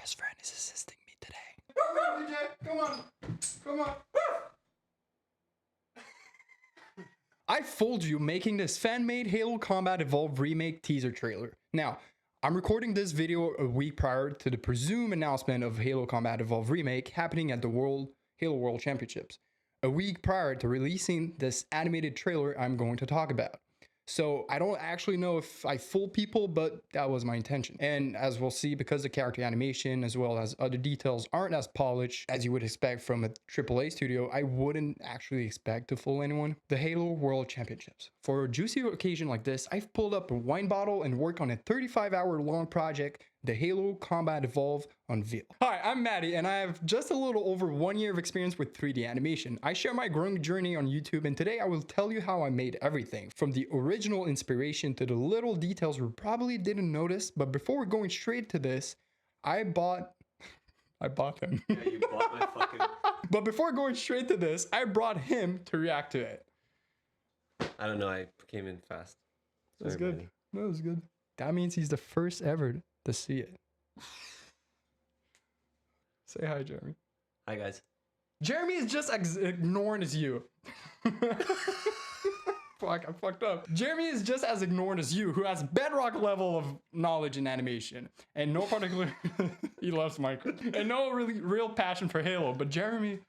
best friend is assisting me today. Come on. Come on. I fooled you making this fan-made Halo Combat Evolved Remake teaser trailer. Now, I'm recording this video a week prior to the presumed announcement of Halo Combat Evolved Remake happening at the Halo World Championships. A week prior to releasing this animated trailer I'm going to talk about. So I don't actually know if I fooled people, but that was my intention. And as we'll see, because the character animation as well as other details aren't as polished as you would expect from a AAA studio, I wouldn't actually expect to fool anyone. The Halo World Championships. For a juicy occasion like this, I've pulled up a wine bottle and worked on a 35-hour long project, the Halo Combat Evolve Unveil. Hi, I'm Maddie, and I have just a little over 1 year of experience with 3D animation. I share my growing journey on YouTube, and today I will tell you how I made everything, from the original inspiration to the little details we probably didn't notice. But before going straight to this, I bought him. Yeah, you bought my fucking... But before going straight to this, I brought him to react to it. I don't know, I came in fast. That's Sorry, good. buddy. That was good. That means he's the first ever to see it. Say hi, Jeremy. Hi, guys. Jeremy is just ignoring as you. Fuck, I fucked up. Jeremy is just as ignored as you, who has bedrock level of knowledge in animation and no particular he loves Minecraft and no really real passion for Halo. But Jeremy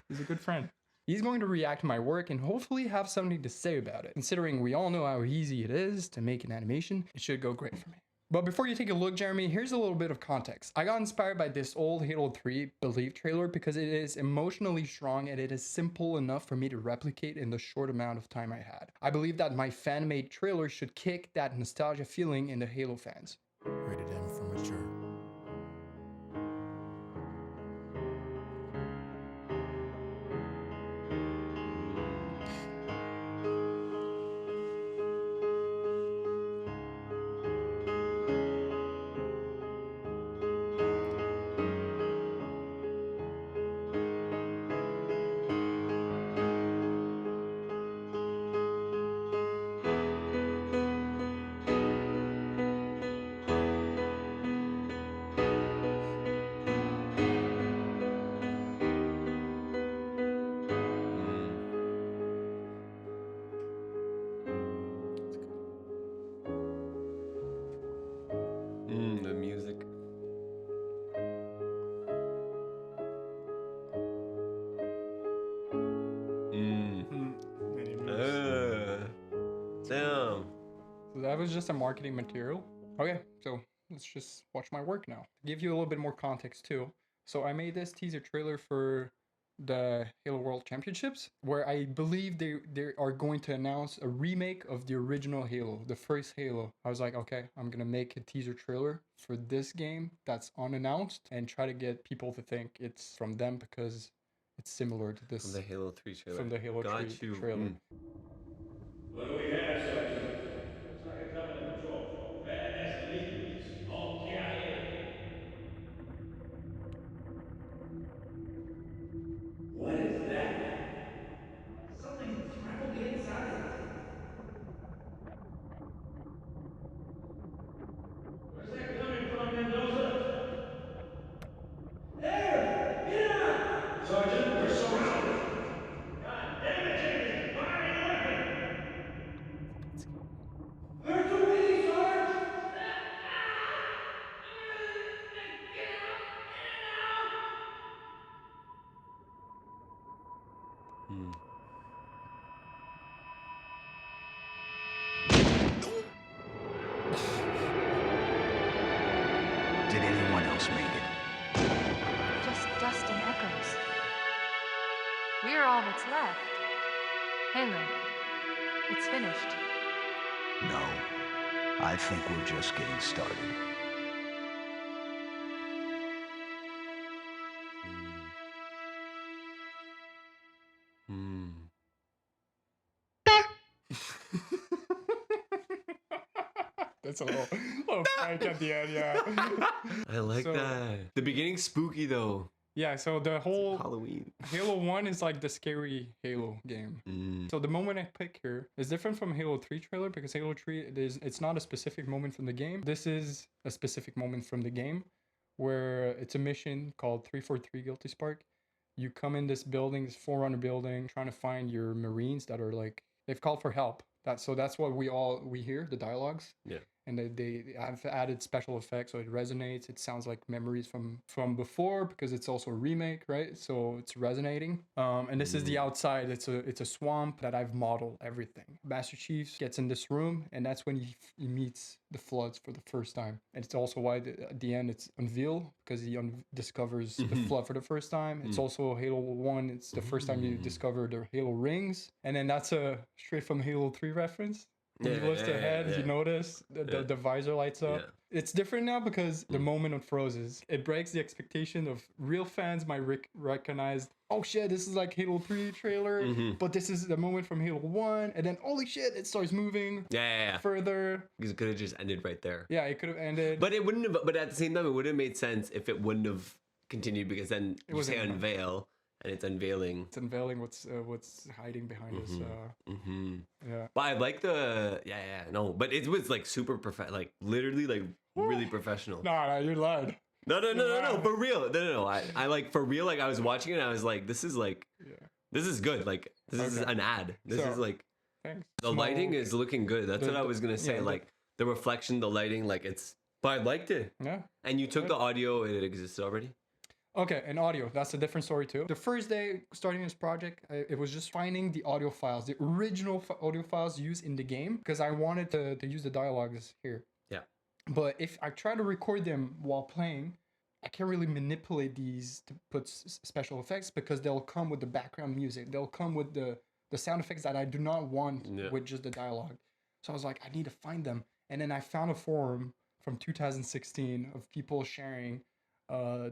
is a good friend. He's going to react to my work and hopefully have something to say about it. Considering we all know how easy it is to make an animation, it should go great for me. But before you take a look, Jeremy, here's a little bit of context. I got inspired by this old Halo 3 Believe trailer because it is emotionally strong and it is simple enough for me to replicate in the short amount of time I had. I believe that my fan-made trailer should kick that nostalgia feeling in the Halo fans. Rated M for mature. The music. Damn. So that was just a marketing material. Okay, so let's just watch my work now. To give you a little bit more context too. So I made this teaser trailer for the Halo World Championships, where I believe they are going to announce a remake of the original Halo, the first Halo. I was like, okay, I'm gonna make a teaser trailer for this game that's unannounced and try to get people to think it's from them because it's similar to this. From the Halo 3 trailer. From the Halo 3 trailer. What do we have, Sergeant? Looks like a Covenant patrol. Badass allegiance. All KIA. What is that? Something trampled the insides. Where's that coming from, Mendoza? There! Get out! Sergeant, we're surrounded! God damn it, Jenkins! Fire your weapon! Where's the way, Sarge? Get out! Did anyone else make it? Just dust and echoes. We're all that's left. Halo. It's finished. No. I think we're just getting started. That's a little frank at the end, yeah. I like that. The beginning's spooky though. Yeah, so the whole Halloween. Halo 1 is like the scary Halo game. So the moment I pick here is different from Halo 3 trailer because Halo 3 it's not a specific moment from the game. This is a specific moment from the game where it's a mission called 343 Guilty Spark. You come in this building, this Forerunner building, trying to find your Marines that are like, they've called for help. That's what we hear, the dialogues. Yeah. And they have added special effects, so it resonates. It sounds like memories from before because it's also a remake, right? So it's resonating. And this is the outside. It's a swamp that I've modeled everything. Master Chief gets in this room, and that's when he meets the Floods for the first time. And it's also why at the end it's Unveil, because he discovers the Flood for the first time. It's also Halo 1. It's the first time you discover the Halo rings, and then that's a straight from Halo 3 reference. When he lifts the head, you notice the visor lights up. Yeah. It's different now because the moment unfroze. It breaks the expectation of real fans might recognize, oh shit, this is like Halo 3 trailer, but this is the moment from Halo 1, and then holy shit, it starts moving further. Because it could have just ended right there. Yeah, it could have ended. But it wouldn't have. But at the same time, it would have made sense if it wouldn't have continued, because then you say unveil. And it's unveiling. It's unveiling what's hiding behind us. Yeah. But I like the no. But it was like super like literally like really professional. Nah, you're lying. No, for real. No. I like for real. Like I was watching it, and I was like, this is like, this is good. Like this is an ad. This is like, thanks. The lighting is looking good. That's what I was gonna say. Like the reflection, the lighting, like it's. But I liked it. Yeah. And you took the audio. It existed already. Okay, and audio, that's a different story too. The first day starting this project, it was just finding the audio files, the original audio files used in the game, because I wanted to use the dialogues here. Yeah. But if I try to record them while playing, I can't really manipulate these to put special effects, because they'll come with the background music. They'll come with the sound effects that I do not want with just the dialogue. So I was like, I need to find them. And then I found a forum from 2016 of people sharing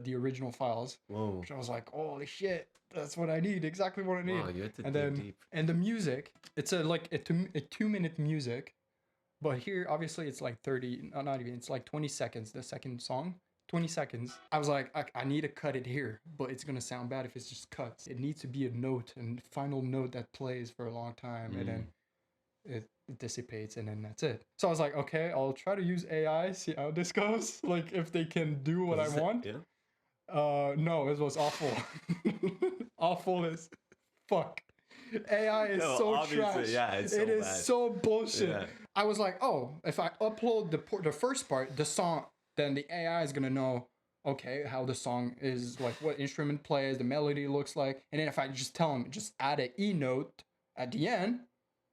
the original files. Whoa. Which I was like, holy shit, that's what I need, exactly what I need. Wow, you had to and dig then deep. And the music, it's a 2-minute music, but here obviously it's like 30, not even, it's like 20 seconds, the second song, 20 seconds. I was like, I need to cut it here, but it's gonna sound bad if it's just cuts. It needs to be a note, and final note that plays for a long time, and then it dissipates, and then that's it. So I was like, okay, I'll try to use AI, see how this goes, like if they can do what I want. No, it was awful. Awful as fuck. AI is so trash. Yeah, it's it is bad. so bullshit. Yeah. I was like, oh, if I upload the first part, the song, then the AI is gonna know, okay, how the song is, like what instrument plays, the melody looks like, and then if I just tell him, just add an E note at the end,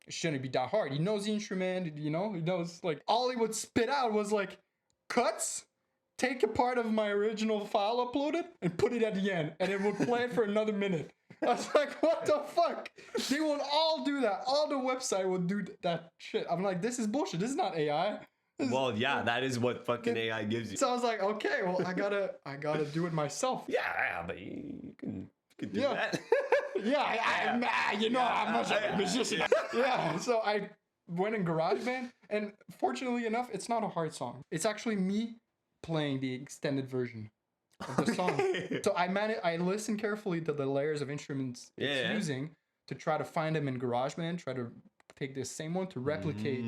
it shouldn't be that hard. He knows the instrument, he knows, like, all he would spit out was like cuts, take a part of my original file uploaded and put it at the end, and it would play for another minute. I was like, what the fuck? They will all do that. All the website would do that shit. I'm like, this is bullshit. This is not AI. Well, yeah, that is what fucking AI gives you. So I was like, okay, well, I gotta do it myself. Yeah, but you can do Yeah. that. I'm much of a musician. Yeah, so I went in GarageBand, and fortunately enough, it's not a hard song. It's actually me playing the extended version of the song. So I listened carefully to the layers of instruments it's using to try to find them in GarageBand, try to take this same one to replicate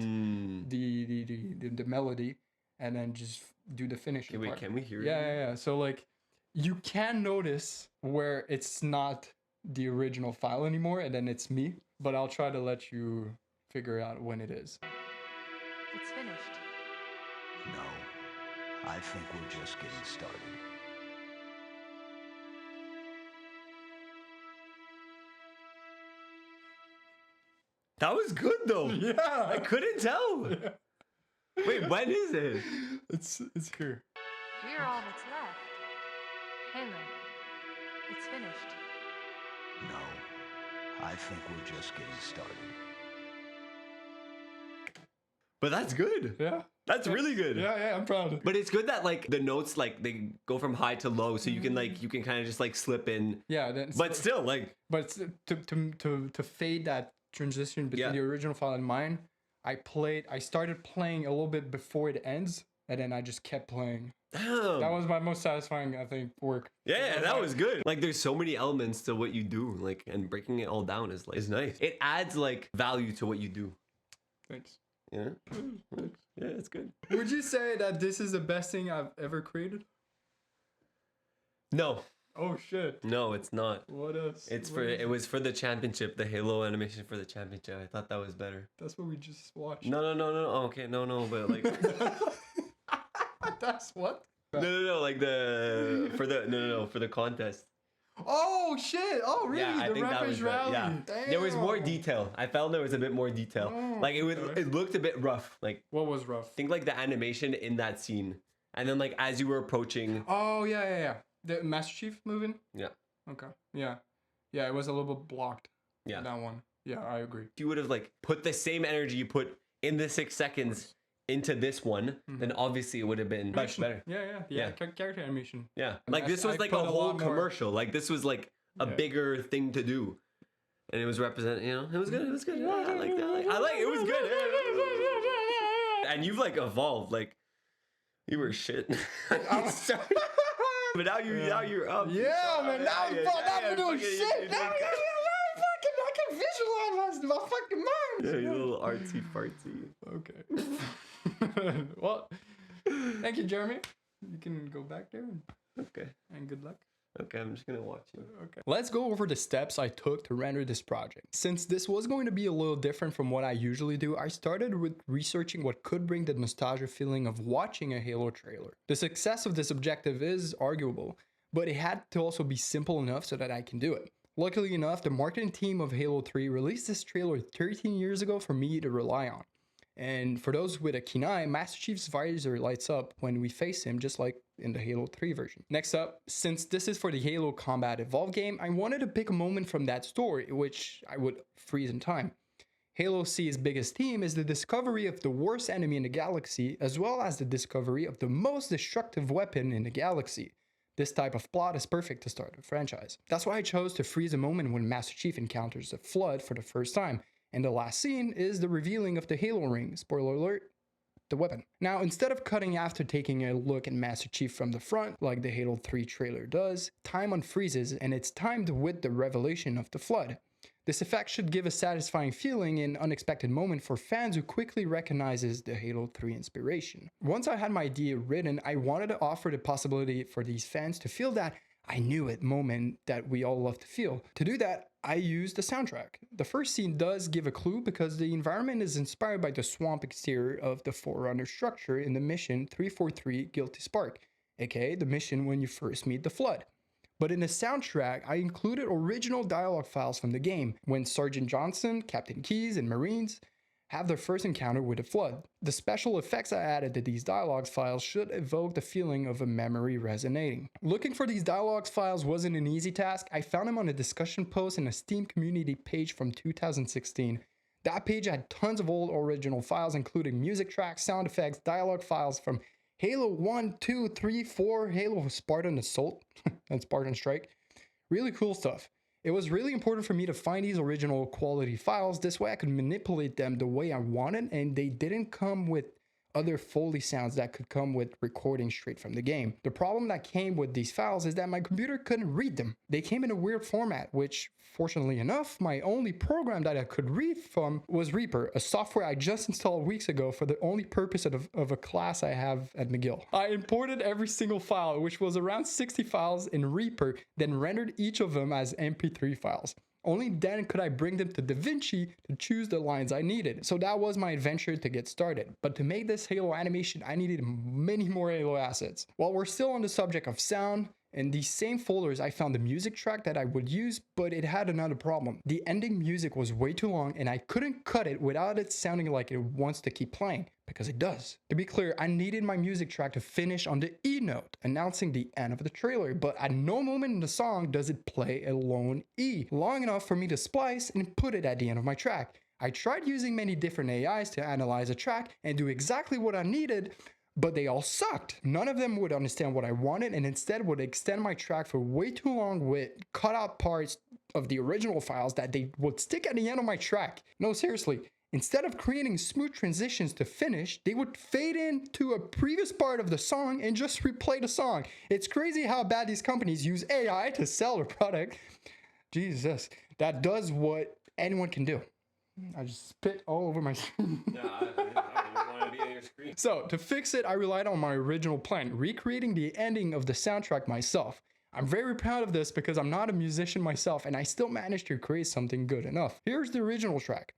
the melody, and then just do the finishing part. Can we hear Yeah. So like, you can notice where it's not the original file anymore, and then it's me, but I'll try to let you figure out when it is. It's finished. No, I think we're just getting started. That was good though. Yeah. I couldn't tell. Yeah. Wait, when is it? It's here. We're all that's left. Halo. It's finished. No, I think we're just getting started. But that's good. Yeah. That's really good. Yeah, I'm proud. But it's good that like the notes, like they go from high to low, so you can kind of just like slip in. Yeah, then But still, like, but to fade that transition between the original file and mine, I started playing a little bit before it ends, and then I just kept playing. damn. That was my most satisfying, I think, work. Yeah, that was good. Like, there's so many elements to what you do, like, and breaking it all down is nice. It adds like value to what you do. Thanks. Yeah, yeah, it's good. Would you say that this is the best thing I've ever created? No, Oh shit. no, it's not. What else? It was for the championship, the Halo animation for the championship. I thought that was better. That's what we just watched. No. Oh, okay, no, but like That's what? no, like for the contest. Oh shit! Oh really? Yeah, I the think that Rampage was Rally. yeah. There was more Damn. detail. I felt there was a bit more detail. Oh, Like it okay. it looked a bit rough. Like What was rough? think like the animation in that scene, and then like as you were approaching. Oh yeah. The Master Chief moving. Yeah. Okay. Yeah. Yeah, it was a little bit blocked. Yeah. That one. Yeah, I agree. If you would have like put the same energy you put in the 6 seconds into this one, then obviously it would have been much better. Yeah. Yeah. Character animation. Yeah, like this was I like a put a whole lot more- commercial. Like this was like a Yeah. bigger thing to do, and it was represented. You know, it was good. It was good. Yeah, I like that. I like it was good. And you've like evolved. Like you were shit. I'm sorry. But now you're up. Yeah, man. Now I'm doing shit. Now I can visualize my fucking mind. Yeah, you little artsy fartsy. Okay. Well, thank you, Jeremy. You can go back there Okay. and good luck. Okay, I'm just gonna watch you. Okay. Let's go over the steps I took to render this project. Since this was going to be a little different from what I usually do, I started with researching what could bring the nostalgia feeling of watching a Halo trailer. The success of this objective is arguable, but it had to also be simple enough so that I can do it. Luckily enough, the marketing team of Halo 3 released this trailer 13 years ago for me to rely on. And for those with a keen eye, Master Chief's visor lights up when we face him, just like in the Halo 3 version. Next up, since this is for the Halo Combat Evolved game, I wanted to pick a moment from that story, which I would freeze in time. Halo C's biggest theme is the discovery of the worst enemy in the galaxy, as well as the discovery of the most destructive weapon in the galaxy. This type of plot is perfect to start a franchise. That's why I chose to freeze a moment when Master Chief encounters the Flood for the first time. And the last scene is the revealing of the Halo ring, spoiler alert, the weapon. Now, instead of cutting after taking a look at Master Chief from the front, like the Halo 3 trailer does, time unfreezes and it's timed with the revelation of the Flood. This effect should give a satisfying feeling and unexpected moment for fans who quickly recognizes the Halo 3 inspiration. Once I had my idea written, I wanted to offer the possibility for these fans to feel that I knew it moment that we all love to feel. To do that, I used the soundtrack. The first scene does give a clue because the environment is inspired by the swamp exterior of the Forerunner structure in the mission 343 Guilty Spark, aka the mission when you first meet the Flood. But in the soundtrack, I included original dialogue files from the game when Sergeant Johnson, Captain Keyes, and Marines have their first encounter with the Flood. The special effects I added to these dialogues files should evoke the feeling of a memory resonating. Looking for these dialogues files wasn't an easy task. I found them on a discussion post in a Steam community page from 2016. That page had tons of old original files, including music tracks, sound effects, dialogue files from Halo 1, 2, 3, 4, Halo Spartan Assault, and Spartan Strike. Really cool stuff. It was really important for me to find these original quality files. This way I could manipulate them the way I wanted, and they didn't come with other Foley sounds that could come with recording straight from the game. The problem that came with these files is that my computer couldn't read them. They came in a weird format, which fortunately enough, my only program that I could read from was Reaper, a software I just installed weeks ago for the only purpose of a class I have at McGill. I imported every single file, which was around 60 files in Reaper, then rendered each of them as MP3 files. Only then could I bring them to DaVinci to choose the lines I needed. So that was my adventure to get started. But to make this Halo animation, I needed many more Halo assets. While we're still on the subject of sound, in these same folders, I found the music track that I would use, but it had another problem. The ending music was way too long and I couldn't cut it without it sounding like it wants to keep playing, because it does. To be clear, I needed my music track to finish on the E note, announcing the end of the trailer, but at no moment in the song does it play a lone E, long enough for me to splice and put it at the end of my track. I tried using many different AIs to analyze a track and do exactly what I needed, but they all sucked. None of them would understand what I wanted and instead would extend my track for way too long with cut out parts of the original files that they would stick at the end of my track. No, seriously. Instead of creating smooth transitions to finish, they would fade into a previous part of the song and just replay the song. It's crazy how bad these companies use AI to sell their product. Jesus, that does what anyone can do. I just spit all over my screen. No, I don't even want to be on your screen. So, to fix it, I relied on my original plan, recreating the ending of the soundtrack myself. I'm very proud of this because I'm not a musician myself and I still managed to create something good enough. Here's the original track.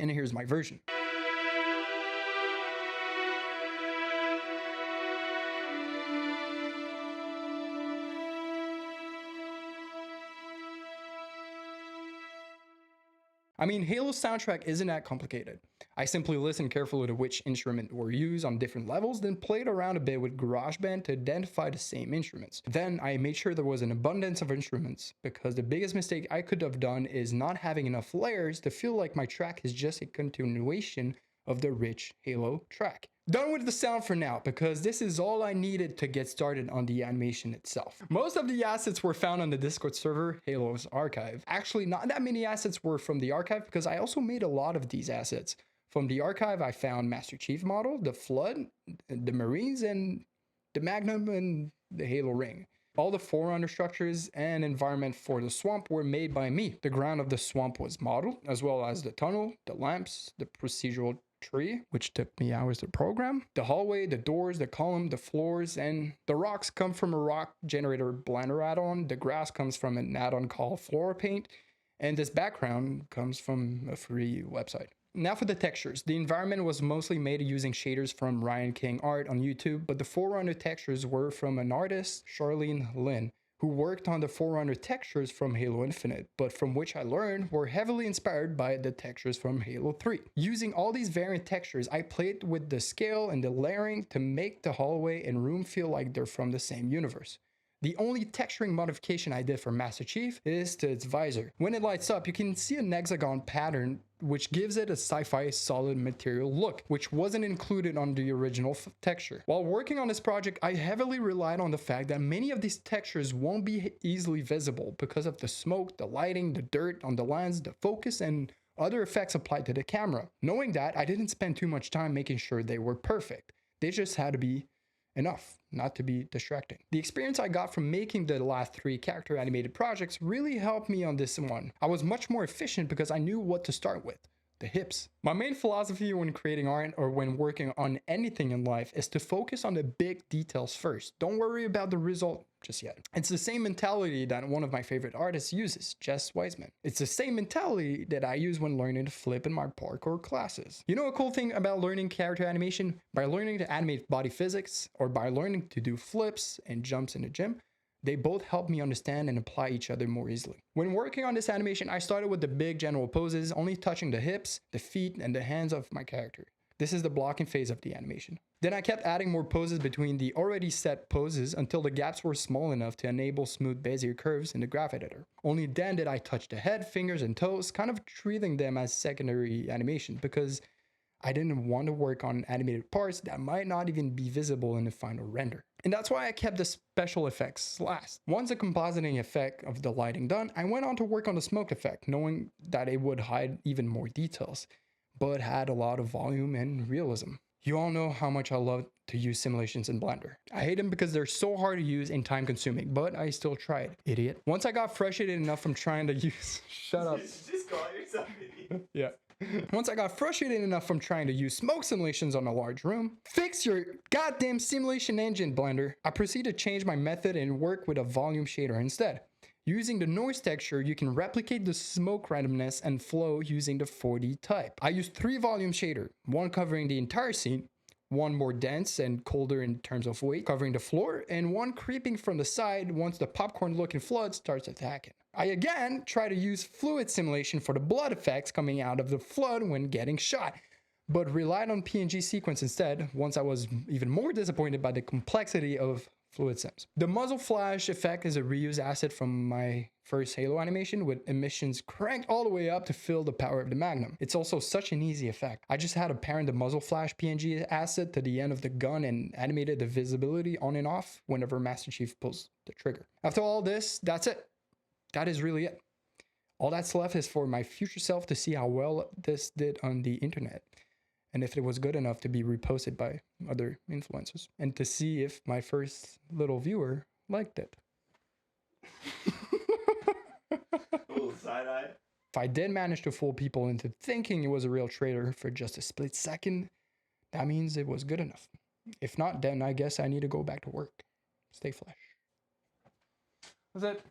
And here's my version. I mean, Halo's soundtrack isn't that complicated. I simply listened carefully to which instrument were used on different levels, then played around a bit with GarageBand to identify the same instruments. Then I made sure there was an abundance of instruments, because the biggest mistake I could have done is not having enough layers to feel like my track is just a continuation of the rich Halo track. Done with the sound for now, because this is all I needed to get started on the animation itself. Most of the assets were found on the Discord server, Halo's archive. Actually, not that many assets were from the archive, because I also made a lot of these assets. From the archive, I found Master Chief model, the Flood, the Marines, and the Magnum and the Halo ring. All the Forerunner structures and environment for the swamp were made by me. The ground of the swamp was modeled, as well as the tunnel, the lamps, the procedural tree, which took me hours to program. The hallway, the doors, the column, the floors, and the rocks come from a rock generator Blender add-on. The grass comes from an add-on called Flora Paint, and this background comes from a free website. Now for the textures. The environment was mostly made using shaders from Ryan King Art on YouTube, but the Forerunner textures were from an artist, Charlene Lynn, who worked on the Forerunner textures from Halo Infinite, but from which I learned were heavily inspired by the textures from Halo 3. Using all these variant textures, I played with the scale and the layering to make the hallway and room feel like they're from the same universe. The only texturing modification I did for Master Chief is to its visor. When it lights up, you can see an hexagon pattern which gives it a sci-fi solid material look, which wasn't included on the original texture. While working on this project, I heavily relied on the fact that many of these textures won't be easily visible because of the smoke, the lighting, the dirt on the lens, the focus, and other effects applied to the camera. Knowing that, I didn't spend too much time making sure they were perfect. They just had to be enough, not to be distracting. The experience I got from making the last 3 character animated projects really helped me on this one. I was much more efficient because I knew what to start with. The hips. My main philosophy when creating art or when working on anything in life is to focus on the big details first. Don't worry about the result just yet. It's the same mentality that one of my favorite artists uses, Jess Wiseman. It's the same mentality that I use when learning to flip in my parkour classes. You know a cool thing about learning character animation? By learning to animate body physics, or by learning to do flips and jumps in the gym, they both help me understand and apply each other more easily. When working on this animation, I started with the big general poses, only touching the hips, the feet, and the hands of my character. This is the blocking phase of the animation. Then I kept adding more poses between the already set poses until the gaps were small enough to enable smooth Bezier curves in the graph editor. Only then did I touch the head, fingers, and toes, kind of treating them as secondary animation because I didn't want to work on animated parts that might not even be visible in the final render. And that's why I kept the special effects last. Once the compositing effect of the lighting done, I went on to work on the smoke effect, knowing that it would hide even more details, but had a lot of volume and realism. You all know how much I love to use simulations in Blender. I hate them because they're so hard to use and time consuming, but I still tried, idiot. Once I got frustrated enough from trying to use... Shut up. Just call yourself idiot. Yeah. Once I got frustrated enough from trying to use smoke simulations on a large room, fix your goddamn simulation engine, Blender. I proceeded to change my method and work with a volume shader instead. Using the noise texture, you can replicate the smoke randomness and flow using the 4D type. I used 3 volume shader, one covering the entire scene, one more dense and colder in terms of weight, covering the floor, and one creeping from the side once the popcorn-looking flood starts attacking. I again try to use fluid simulation for the blood effects coming out of the flood when getting shot, but relied on PNG sequence instead once I was even more disappointed by the complexity of fluid sims. The muzzle flash effect is a reused asset from my first Halo animation with emissions cranked all the way up to feel the power of the Magnum. It's also such an easy effect. I just had to parent the muzzle flash PNG asset to the end of the gun and animated the visibility on and off whenever Master Chief pulls the trigger. After all this, that's it. That is really it. All that's left is for my future self to see how well this did on the internet and if it was good enough to be reposted by other influencers and to see if my first little viewer liked it. Little side eye. If I did manage to fool people into thinking it was a real trailer for just a split second, that means it was good enough. If not, then I guess I need to go back to work. Stay fresh. That's it.